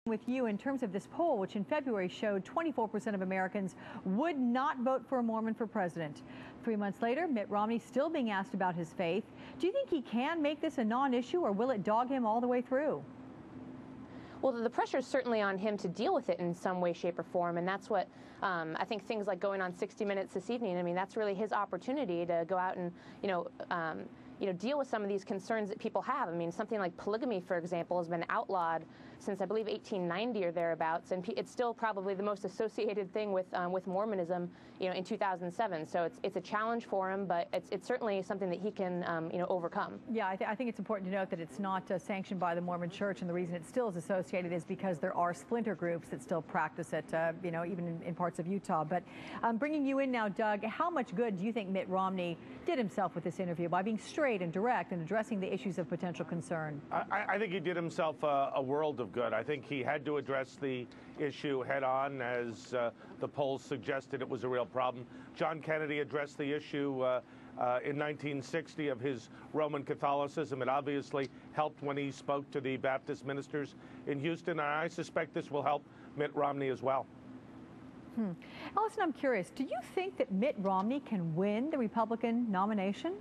With you in terms of this poll, which in February showed 24% of Americans would not vote for a Mormon for president. 3 months later, Mitt Romney still being asked about his faith. Do you think he can make this a non-issue, or will it dog him all the way through? Well, the pressure is certainly on him to deal with it in some way, shape, or form, and that's what I think things like going on 60 Minutes this evening. I mean, that's really his opportunity to go out and, deal with some of these concerns that people have. I mean, something like polygamy, for example, has been outlawed since, I believe, 1890 or thereabouts, and it's still probably the most associated thing with Mormonism, in 2007. So it's a challenge for him, but it's certainly something that he can, overcome. Yeah, I think it's important to note that it's not sanctioned by the Mormon Church, and the reason it still is associated is because there are splinter groups that still practice it, even in parts of Utah. But bringing you in now, Doug, how much good do you think Mitt Romney did himself with this interview by being straight and direct and addressing the issues of potential concern? I think he did himself a world of good. I think he had to address the issue head on, as the polls suggested it was a real problem. John Kennedy addressed the issue in 1960 of his Roman Catholicism. It obviously helped when he spoke to the Baptist ministers in Houston, and I suspect this will help Mitt Romney as well. Allison, I'm curious, do you think that Mitt Romney can win the Republican nomination?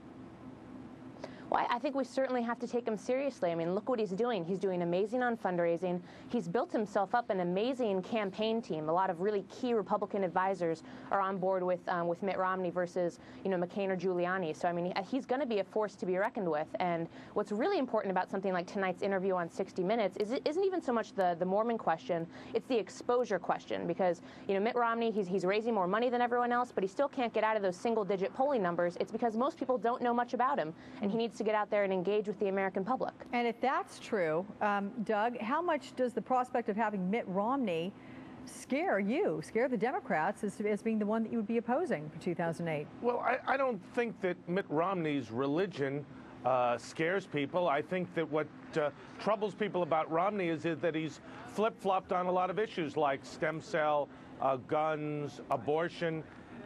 Well, I think we certainly have to take him seriously. I mean, look what he's doing. He's doing amazing on fundraising. He's built himself up an amazing campaign team. A lot of really key Republican advisors are on board with Mitt Romney versus, McCain or Giuliani. So, I mean, he's going to be a force to be reckoned with. And what's really important about something like tonight's interview on 60 Minutes is it isn't even so much the Mormon question, it's the exposure question. Because, Mitt Romney, he's raising more money than everyone else, but he still can't get out of those single-digit polling numbers. It's because most people don't know much about him, and he needs to get out there and engage with the American public. And if that's true, Doug, how much does the prospect of having Mitt Romney scare the Democrats as being the one that you would be opposing for 2008? Well, I don't think that Mitt Romney's religion scares people. I think that what troubles people about Romney is that he's flip-flopped on a lot of issues like stem cell, guns, abortion.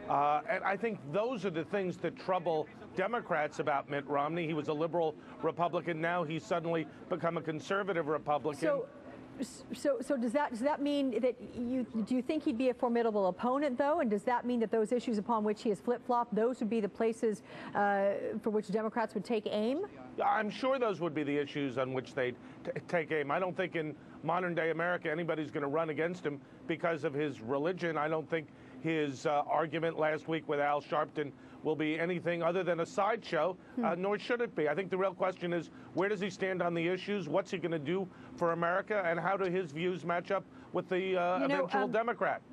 And I think those are the things that trouble Democrats about Mitt Romney. He was a liberal Republican. Now he's suddenly become a conservative Republican. So does that mean that do you think he'd be a formidable opponent, though? And does that mean that those issues upon which he has flip-flopped, those would be the places for which Democrats would take aim? I'm sure those would be the issues on which they'd take aim. I don't think in modern-day America anybody's going to run against him because of his religion. I don't think his argument last week with Al Sharpton will be anything other than a sideshow, nor should it be. I think the real question is, where does he stand on the issues? What's he going to do for America? And how do his views match up with the eventual Democrat?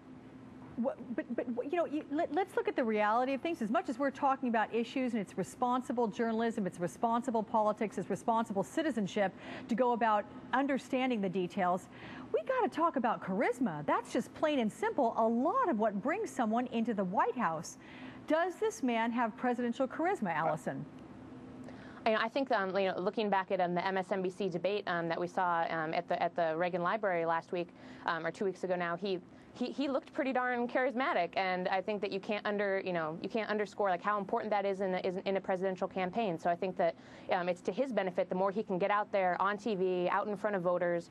Let's look at the reality of things. As much as we're talking about issues and it's responsible journalism, it's responsible politics, it's responsible citizenship to go about understanding the details, we got to talk about charisma. That's just plain and simple a lot of what brings someone into the White House. Does this man have presidential charisma, Allison? I think, looking back at the MSNBC debate that we saw at the Reagan Library last week, or 2 weeks ago now, he looked pretty darn charismatic, and I think that you can't underscore like how important that is in a presidential campaign. So I think that it's to his benefit the more he can get out there on TV, out in front of voters.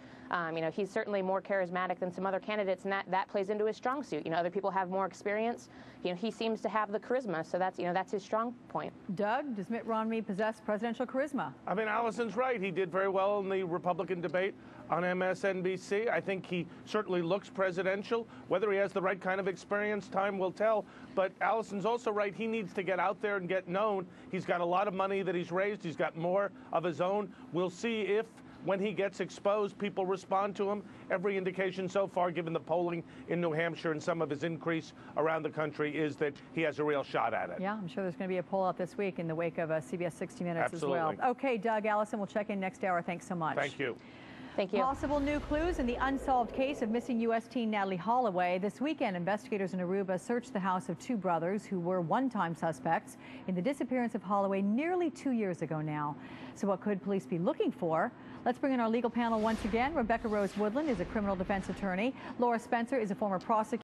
He's certainly more charismatic than some other candidates, and that plays into his strong suit. Other people have more experience. He seems to have the charisma, so that's his strong point. Doug, does Mitt Romney possess presidential charisma? I mean, Allison's right. He did very well in the Republican debate on MSNBC. I think he certainly looks presidential. Whether he has the right kind of experience, time will tell. But Allison's also right. He needs to get out there and get known. He's got a lot of money that he's raised. He's got more of his own. We'll see if, when he gets exposed, people respond to him. Every indication so far, given the polling in New Hampshire and some of his increase around the country, is that he has a real shot at it. Yeah, I'm sure there's going to be a poll out this week in the wake of CBS 60 Minutes Absolutely. As well. Okay, Doug, Allison, we'll check in next hour. Thanks so much. Thank you. Thank you. Possible new clues in the unsolved case of missing U.S. teen Natalie Holloway. This weekend, investigators in Aruba searched the house of two brothers who were one-time suspects in the disappearance of Holloway nearly 2 years ago now. So what could police be looking for? Let's bring in our legal panel once again. Rebecca Rose Woodland is a criminal defense attorney. Laura Spencer is a former prosecutor.